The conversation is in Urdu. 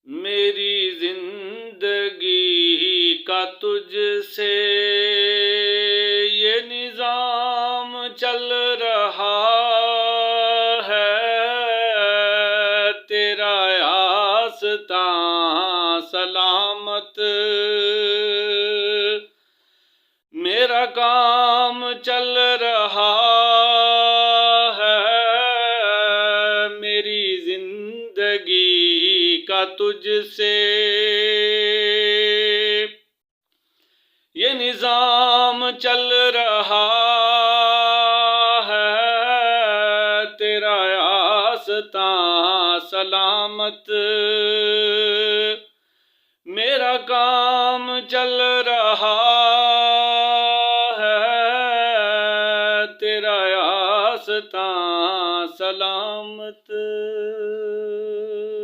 میری زندگی کا تجھ سے یہ نظام چل رہا ہے، تیرا آستاں سلامت، میرا کام چل رہا ہے، میری زندگی کا تجھ سے یہ نظام چل رہا ہے، تیرا آستاں سلامت، میرا کام چل رہا ہے، تیرا آستاں سلامت۔